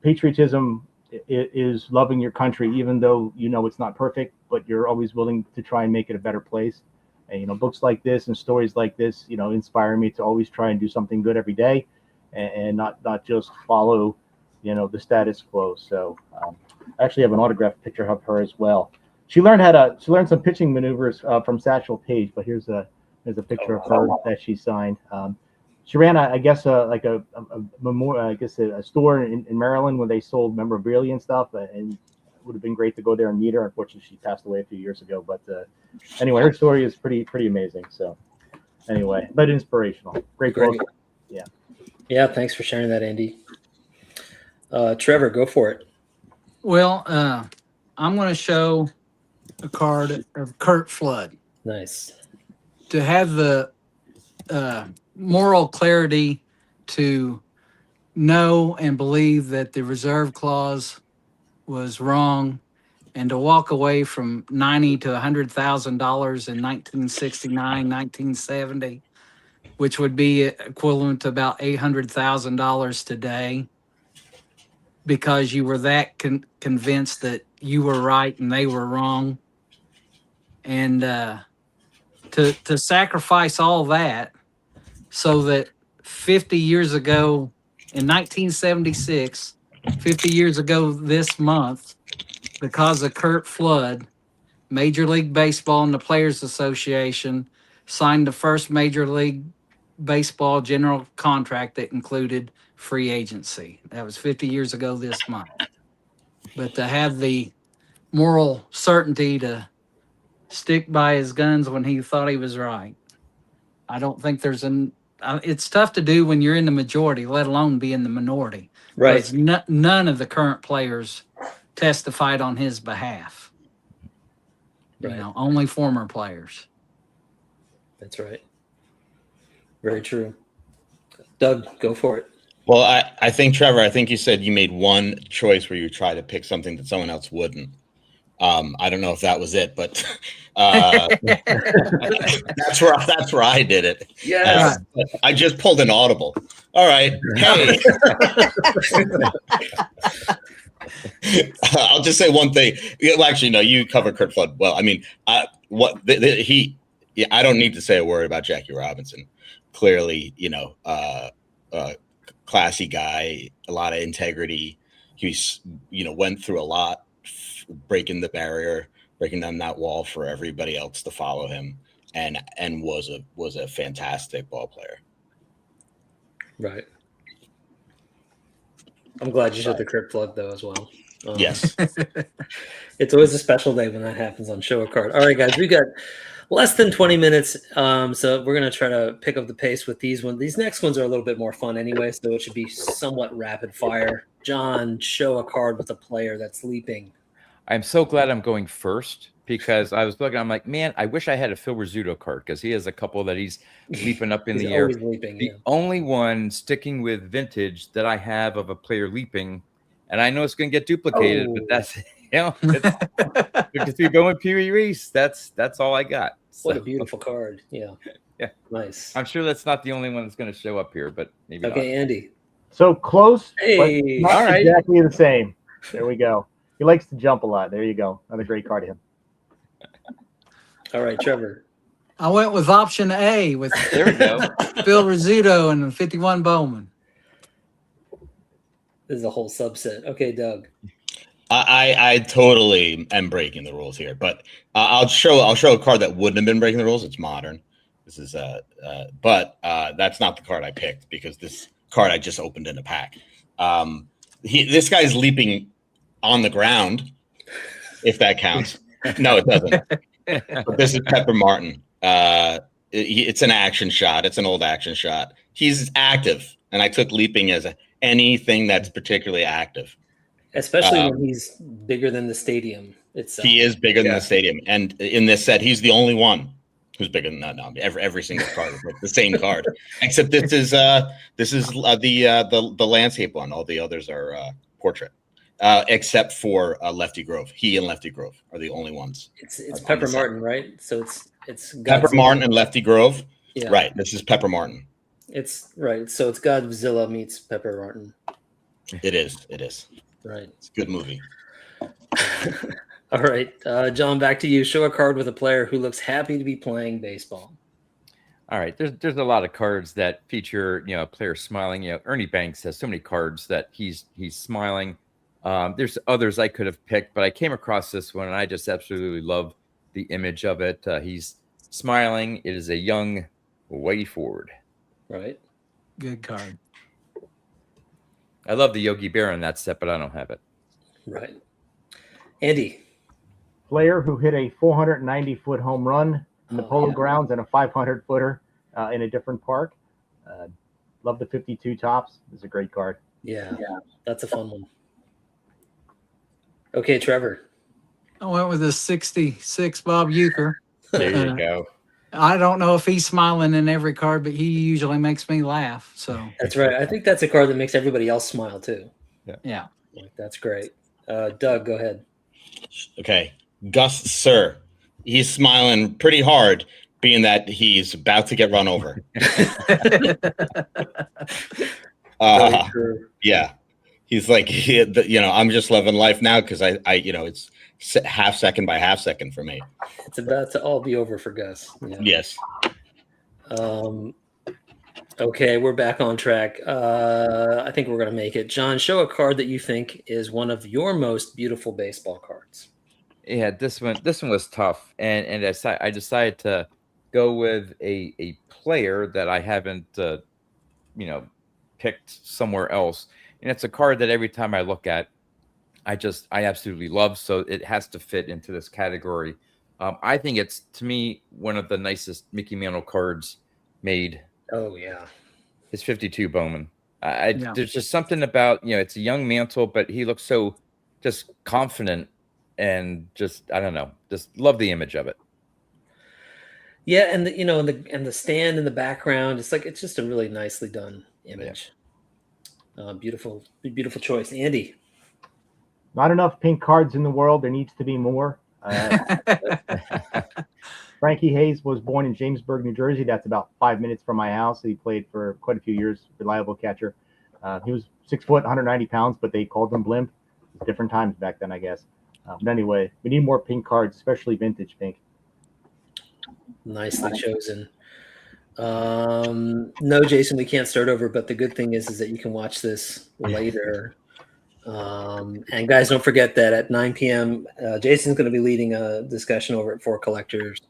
patriotism is loving your country, even though it's not perfect, but you're always willing to try and make it a better place. And books like this and stories like this, inspire me to always try and do something good every day, and not just follow, the status quo. So I actually have an autographed picture of her as well. She learned some pitching maneuvers from Satchel Paige, but here's a picture of her that she signed. She ran, a store in Maryland where they sold memorabilia and stuff, and it would have been great to go there and meet her. Unfortunately, she passed away a few years ago. But anyway, her story is pretty amazing. So anyway, but inspirational. Great book. Yeah. Yeah. Thanks for sharing that, Andy. Trevor, go for it. Well, I'm going to show a card of Curt Flood. Nice. To have the moral clarity to know and believe that the reserve clause was wrong, and to walk away from $90,000 to $100,000 in 1969, 1970, which would be equivalent to about $800,000 today, because you were that convinced that you were right and they were wrong. And to sacrifice all that so that 50 years ago, in 1976, 50 years ago this month, because of Curt Flood, Major League Baseball and the Players Association signed the first Major League Baseball general contract that included free agency. That was 50 years ago this month. But to have the moral certainty to stick by his guns when he thought he was right, I don't think it's tough to do when you're in the majority, let alone be in the minority. Right. None of the current players testified on his behalf. Right. Only former players. That's right. Very true. Doug, go for it. Well, I think, Trevor, you said you made one choice where you tried to pick something that someone else wouldn't. I don't know if that was it, but that's where I did it. Yes. I just pulled an audible. All right. Hey. I'll just say one thing. Well, actually, no, you covered Curt Flood well. I mean, I don't need to say a word about Jackie Robinson. Clearly, classy guy, a lot of integrity. He's, went through a lot, breaking the barrier, breaking down that wall for everybody else to follow him, and was a fantastic ball player. Right. I'm glad you showed the crypt plug though as well. Yes. It's always a special day when that happens on Show a Card. All right, guys, we got less than 20 minutes, so we're gonna try to pick up the pace with these ones. These next ones are a little bit more fun anyway, so it should be somewhat rapid fire. John, show a card with a player that's leaping. I'm so glad I'm going first because I was looking. I'm like, man, I wish I had a Phil Rizzuto card because he has a couple that he's leaping up in He's the air. always leaping. The Yeah. only one sticking with vintage that I have of a player leaping, and I know it's going to get duplicated, but that's because we go with Pee Wee Reese. That's all I got. What a So, beautiful card. Yeah. Yeah. Nice. I'm sure that's not the only one that's going to show up here, but maybe Okay, Andy. So close, Hey, but not all right. exactly the same. There we go. He likes to jump a lot. There you go. Another great card to him. All right, Trevor. I went with option A with not. There we go. Phil Rizzuto and 51 Bowman. This is a whole subset. Okay, Doug. I totally am breaking the rules here, but I'll show a card that wouldn't have been breaking the rules. It's modern. This is but that's not the card I picked because this card I just opened in a pack. This guy's leaping on the ground, if that counts. No, it doesn't. But this is Pepper Martin. It's an action shot. It's an old action shot. He's active, and I took leaping as anything that's particularly active. Especially when he's bigger than the stadium itself. He is bigger than the stadium, and in this set, he's the only one who's bigger than that. No, every single card is like the same card, except this is the landscape one. All the others are portrait, except for Lefty Grove. He and Lefty Grove are the only ones. It's on Pepper the set. Martin, right? So it's Pepper Godzilla. Martin and Lefty Grove. Yeah. Right. This is Pepper Martin. It's right. So it's Godzilla meets Pepper Martin. It is. It is. Right. It's a good movie. All right, John, back to you. Show a card with a player who looks happy to be playing baseball. All right, there's a lot of cards that feature a player smiling. Ernie Banks has so many cards that he's smiling. There's others I could have picked, but I came across this one and I just absolutely love the image of it. He's smiling. It is a young Whitey Ford. Right. Good card. I love the Yogi Bear in that set, but I don't have it. Right. Andy. Player who hit a 490-foot home run in the Polo Grounds and a 500-footer in a different park. Love the 52 tops. It's a great card. Yeah, that's a fun one. Okay, Trevor. I went with a 66 Bob Euchre. There you go. I don't know if he's smiling in every card, but he usually makes me laugh. So That's right. I think that's a card that makes everybody else smile too. yeah. That's great. Doug, go ahead. Okay. Gus Sir. He's smiling pretty hard, being that he's about to get run over. Very true. Yeah. He's like, I'm just loving life now because I it's half second by half second for me. It's about to all be over for Gus. Yeah. Yes. Okay, we're back on track. I think we're going to make it. John, show a card that you think is one of your most beautiful baseball cards. Yeah, this one was tough, and I decided to go with a player that I haven't picked somewhere else, and it's a card that every time I look at, I absolutely love. So it has to fit into this category. I think it's, to me, one of the nicest Mickey Mantle cards made. Oh yeah, It's 52 Bowman. There's just something about it's a young Mantle, but he looks so just confident. And just, I don't know, just love the image of it. Yeah, and the stand in the background, it's just a really nicely done image. Beautiful choice, Andy. Not enough pink cards in the world. There needs to be more. Frankie Hayes was born in Jamesburg, New Jersey. That's about 5 minutes from my house. He played for quite a few years. Reliable catcher. He was 6 foot, 190 pounds, but they called him Blimp. Different times back then, I guess. But anyway, we need more pink cards, especially vintage pink. Nicely chosen. No, Jason, we can't start over, but the good thing is that you can watch this later. And guys, don't forget that at 9 p.m., Jason's going to be leading a discussion over at 4 Collectors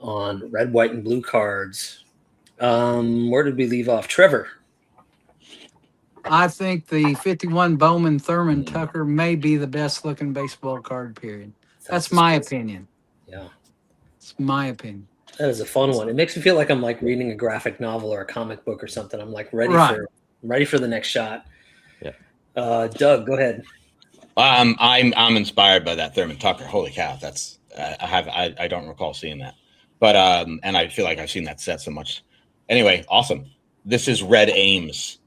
on red, white, and blue cards. Where did we leave off? Trevor. I think the 51 Bowman Thurman Tucker may be the best looking baseball card, period. That's my opinion. Yeah, It's my opinion. that is a fun one. It makes me feel like I'm like reading a graphic novel or a comic book or something. I'm like Right. ready for the next shot. Yeah. Doug, go ahead. I'm inspired by that Thurman Tucker. Holy cow, that's I don't recall seeing that, but and I feel like I've seen that set so much. Anyway, awesome. This is Red Ames.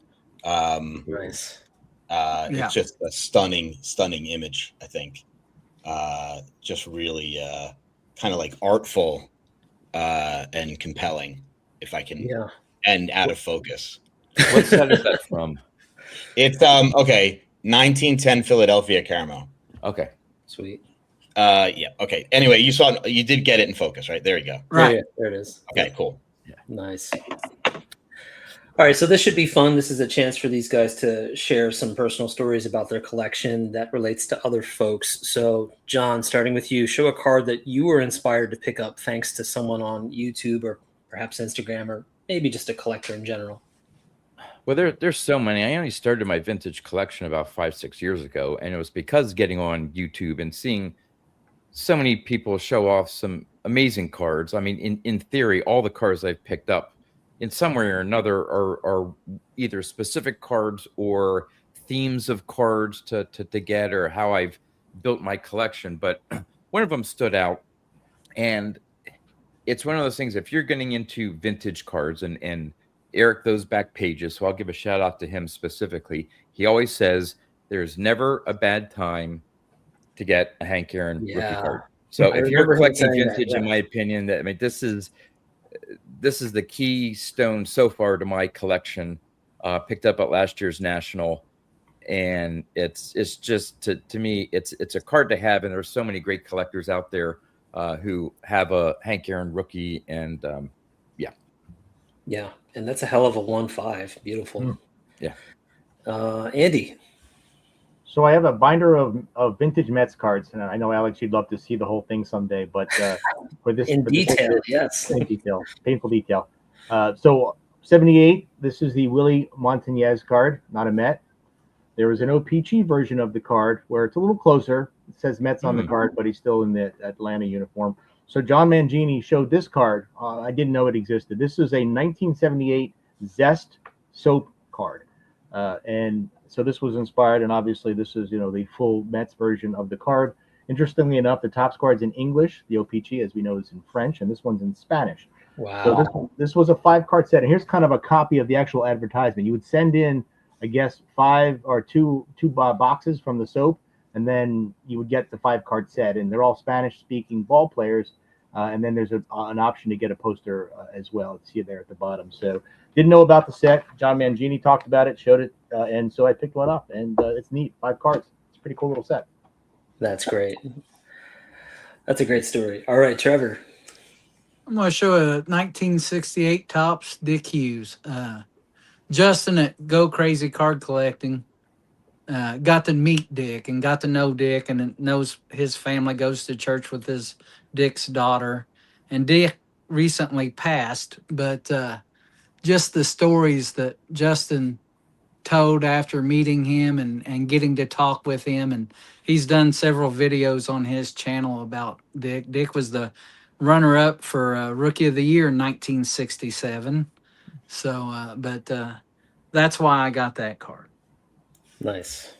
Nice. Yeah. It's just a stunning image. I think, just really kind of like artful and compelling, if I can, Yeah. and out of focus. What set is that from? It's okay. 1910 Philadelphia Caramel. Okay. Sweet. Yeah. Okay. Anyway, you did get it in focus, right? There you go. Right. There it is. Okay. Cool. Nice. All right, so this should be fun. This is a chance for these guys to share some personal stories about their collection that relates to other folks. So, John, starting with you, show a card that you were inspired to pick up thanks to someone on YouTube or perhaps Instagram or maybe just a collector in general. Well, there's so many. I only started my vintage collection about 5-6 years ago, and it was because getting on YouTube and seeing so many people show off some amazing cards. I mean, in theory, all the cards I've picked up in some way or another are either specific cards or themes of cards to get, or how I've built my collection. But one of them stood out, and it's one of those things. If you're getting into vintage cards, and Eric, those back pages, so I'll give a shout out to him specifically. He always says there's never a bad time to get a Hank Aaron rookie card. So I if you're remember him collecting saying that, vintage, yeah. in my opinion, this is the keystone so far to my collection. Picked up at last year's National, and it's just to me it's a card to have. And there's so many great collectors out there who have a Hank Aaron rookie, and Yeah, and that's a hell of a 1-5. Beautiful. Yeah. Andy. So I have a binder of vintage Mets cards, and I know Alex, you'd love to see the whole thing someday, but for this In for this detail, yes. in detail, painful detail. So 78, this is the Willie Montañez card, not a Met. There was an O-Pee-Chee version of the card where it's a little closer. It says Mets on the card, but he's still in the Atlanta uniform. So John Mangini showed this card. I didn't know it existed. This is a 1978 Zest soap card. And so this was inspired, and obviously this is, the full Mets version of the card. Interestingly enough, the top card's in English. The O-Pee-Chee, as we know, is in French, and this one's in Spanish. Wow. So this was a 5-card set, and here's kind of a copy of the actual advertisement. You would send in, I guess, 5 or 2 boxes from the soap, and then you would get the 5-card set, and they're all Spanish-speaking ball players. And then there's an option to get a poster as well. See it there at the bottom. So didn't know about the set. John Mangini talked about it, showed it, and so I picked one up, and it's neat. 5 cards. It's a pretty cool little set. That's great. That's a great story. All right, Trevor. I'm going to show a 1968 Topps Dick Hughes. Justin at Go Crazy Card Collecting got to meet Dick and got to know Dick, and knows his family, goes to church with Dick's daughter. And Dick recently passed, but just the stories that Justin told after meeting him and getting to talk with him. And he's done several videos on his channel about Dick. Dick was the runner-up for Rookie of the Year in 1967. So, but that's why I got that card. Nice.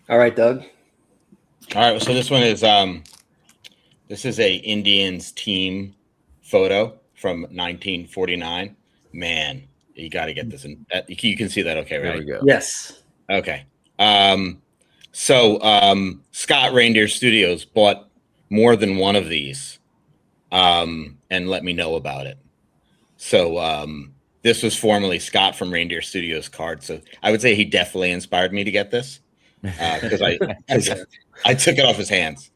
All right, Doug. All right. So this one is this is a Indians team photo from 1949. Man, you got to get this in. You can see that, okay, right? there we go. Yes. Okay. So Scott Reindeer Studios bought more than one of these, and let me know about it. So this was formerly Scott from Reindeer Studios card. So I would say he definitely inspired me to get this because I took it off his hands.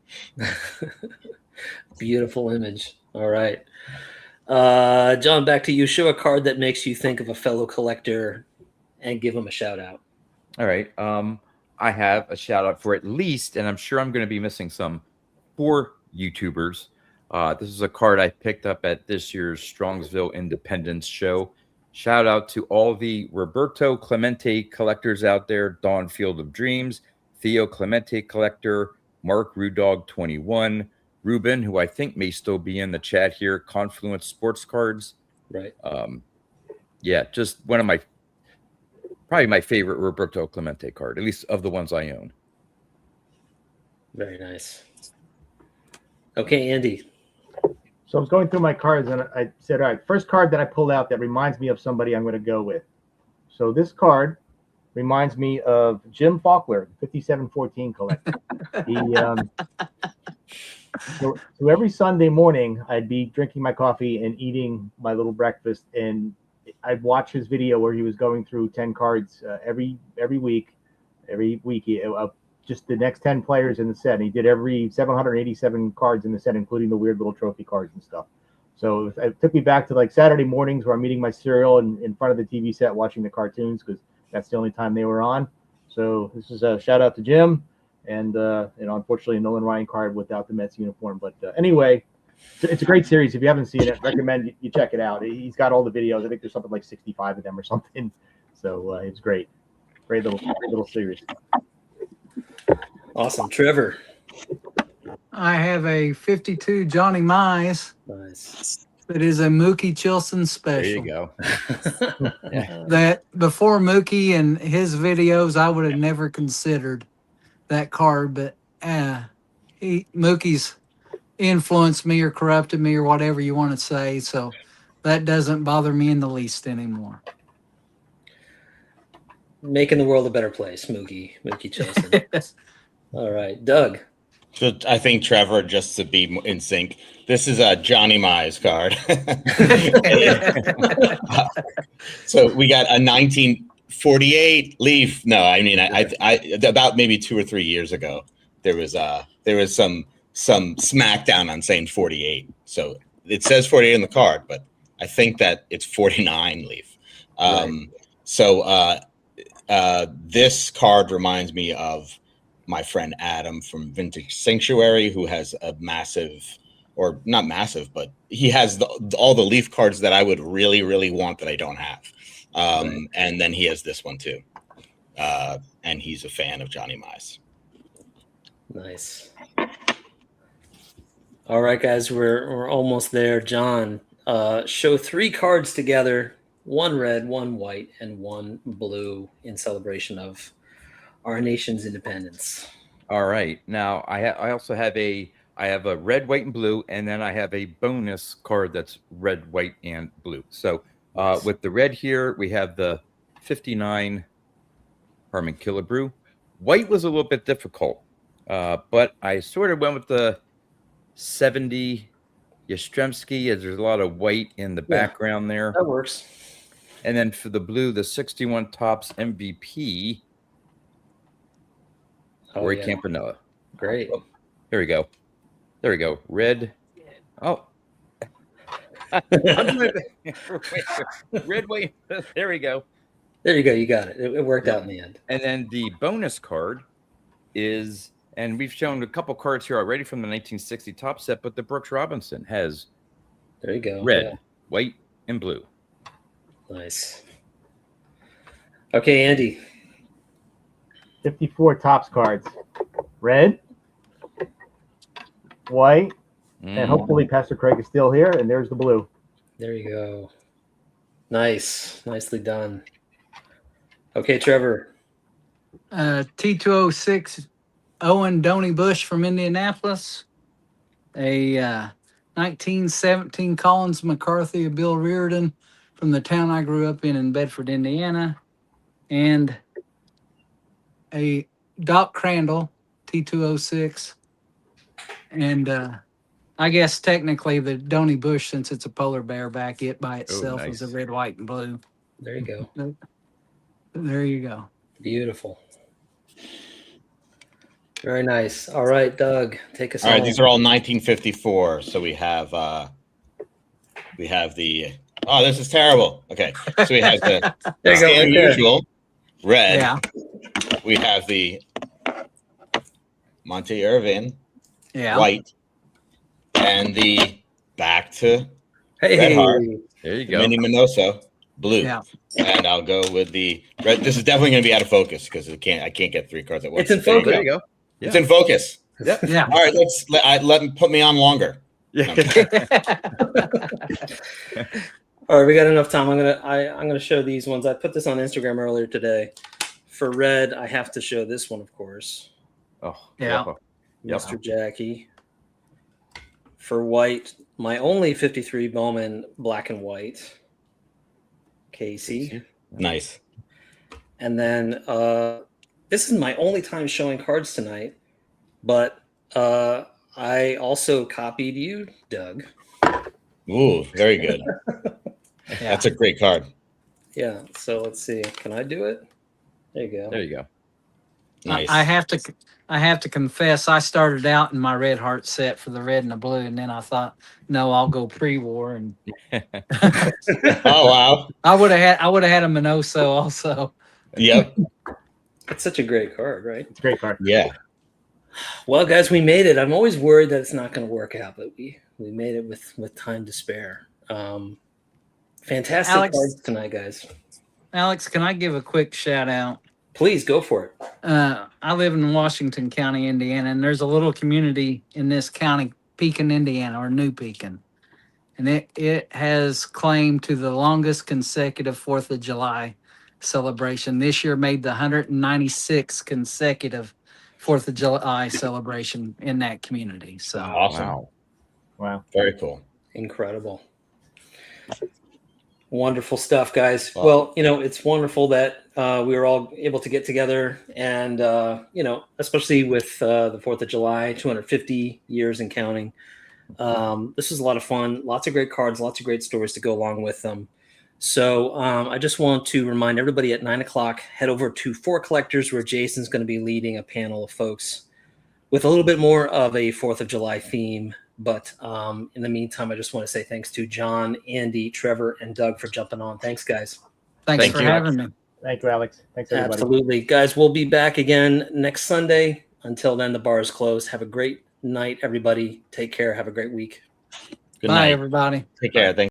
Beautiful image. All right. John, back to you. Show a card that makes you think of a fellow collector and give him a shout out. All right. I have a shout out for at least, and I'm sure I'm going to be missing some, 4 YouTubers. This is a card I picked up at this year's Strongsville Independence show. Shout out to all the Roberto Clemente collectors out there, Dawn Field of Dreams, Theo Clemente collector, Mark Rudog 21, Ruben, who I think may still be in the chat here, Confluence Sports Cards. Right. Yeah, just one of probably my favorite Roberto Clemente card, at least of the ones I own. Very nice. Okay, Andy. So I was going through my cards and I said, all right, first card that I pulled out that reminds me of somebody I'm going to go with. So this card reminds me of Jim Faulkner, 5714 collector. So every Sunday morning, I'd be drinking my coffee and eating my little breakfast, and I'd watch his video where he was going through 10 cards every week, just the next 10 players in the set. And he did every 787 cards in the set, including the weird little trophy cards and stuff. So it took me back to like Saturday mornings where I'm eating my cereal and in front of the TV set watching the cartoons, because that's the only time they were on. So this is a shout out to Jim, and unfortunately a Nolan Ryan card without the Mets uniform. But anyway, it's a great series. If you haven't seen it, recommend you check it out. He's got all the videos. I think there's something like 65 of them or something. So it's great little series. Awesome. Trevor. I have a 52 Johnny Mize Nice. that is a Mookie Chilson special. There you go. That before Mookie and his videos, I would have never considered that card, but Mookie's influenced me or corrupted me or whatever you want to say, so that doesn't bother me in the least anymore. Making the world a better place, Mookie Chilson. All right, Doug. So I think Trevor, just to be in sync, this is a Johnny Mize card. So we got a 1948 Leaf. No, I mean, I about maybe 2 or 3 years ago, there was some smackdown on saying 48. So it says 48 on the card, but I think that it's 49 Leaf. Right. So this card reminds me of my friend Adam from Vintage Sanctuary, who has a massive, or not massive, but he has all the Leaf cards that I would really, really want that I don't have. Right. And then he has this one too. And he's a fan of Johnny Mize. Nice. All right, guys, we're almost there. John, show 3 cards together, 1 red, 1 white, and 1 blue in celebration of our nation's independence. All right. Now I also have a red, white, and blue, and then I have a bonus card that's red, white, and blue. So with the red here, we have the 59 Harmon Killebrew. White was a little bit difficult, but I sort of went with the 70 Yastrzemski, as there's a lot of white in the background there. That works. And then for the blue, the 61 Topps MVP, Roy Campanella. Great. Oh, there we go. There we go. Red. Oh. Red, white. There we go. There you go. You got it. It worked out in the end. And then the bonus card is, and we've shown a couple cards here already from the 1960 Topps set, but the Brooks Robinson has There you go. red, white, and blue. Nice. Okay, Andy. 54 Topps cards. Red, white, and hopefully Pastor Craig is still here, and there's the blue. There you go. Nice. Nicely done. Okay, Trevor. T206 Owen Donnie Bush from Indianapolis. A 1917 Collins McCarthy of Bill Riordan from the town I grew up in Bedford, Indiana. And a Doc Crandall T206. And I guess technically the Donnie Bush, since it's a polar bear back, it by itself is a nice. red, white, and blue. There you go. There you go. Beautiful. Very nice. All right, Doug, take us All right, home. these are all 1954. So we have the this is terrible. Okay, so we have the There you go, Stan right there. Musial red. Yeah. We have the Monte Irvin Yeah. white, and the back to Hey, Red Heart. There you the go. Mini Minoso blue. Yeah. And I'll go with the red. This is definitely going to be out of focus because I can't get 3 cards at once. It's in There you focus. There you go. It's in focus. Yeah. All right, let me put me on longer. Yeah. All right, we got enough time. I'm gonna show these ones. I put this on Instagram earlier today. For red, I have to show this one, of course. Oh, Yeah. Yep. Mr. Jackie. For white, my only 53 Bowman black and white. Casey. Nice. And then this is my only time showing cards tonight, but I also copied you, Doug. Ooh, very good. Yeah. That's a great card. Yeah, so let's see. Can I do it? There you go. There you go. Nice. I have to confess, I started out in my Red Heart set for the red and the blue, and then I thought, no, I'll go pre-war, and Oh wow. I would have had a Minoso also. Yep. It's such a great card, right? It's a great card. Yeah. Well, guys, we made it. I'm always worried that it's not going to work out, but we made it with time to spare. Fantastic Alex- cards tonight, guys. Alex, can I give a quick shout out? Please go for it. I live in Washington County, Indiana, and there's a little community in this county, Pekin, Indiana, or New Pekin. And it has claim to the longest consecutive 4th of July celebration. This year made the 196th consecutive 4th of July celebration in that community. So Awesome. Wow. Wow. Very cool. Incredible. Wonderful stuff, guys. Wow. Well, it's wonderful that we were all able to get together and, especially with the 4th of July, 250 years and counting. This was a lot of fun. Lots of great cards, lots of great stories to go along with them. So I just want to remind everybody at 9:00, head over to For Collectors, where Jason's going to be leading a panel of folks with a little bit more of a 4th of July theme. But in the meantime, I just want to say thanks to John, Andy, Trevor, and Doug for jumping on. Thanks, guys. thanks Thank for you. having me. Thank you, Alex. Thanks, everybody. Absolutely. Guys, we'll be back again next Sunday. Until then, the bar is closed. Have a great night, everybody. Take care. Have a great week. Good Bye, night. everybody. Take care. Thanks.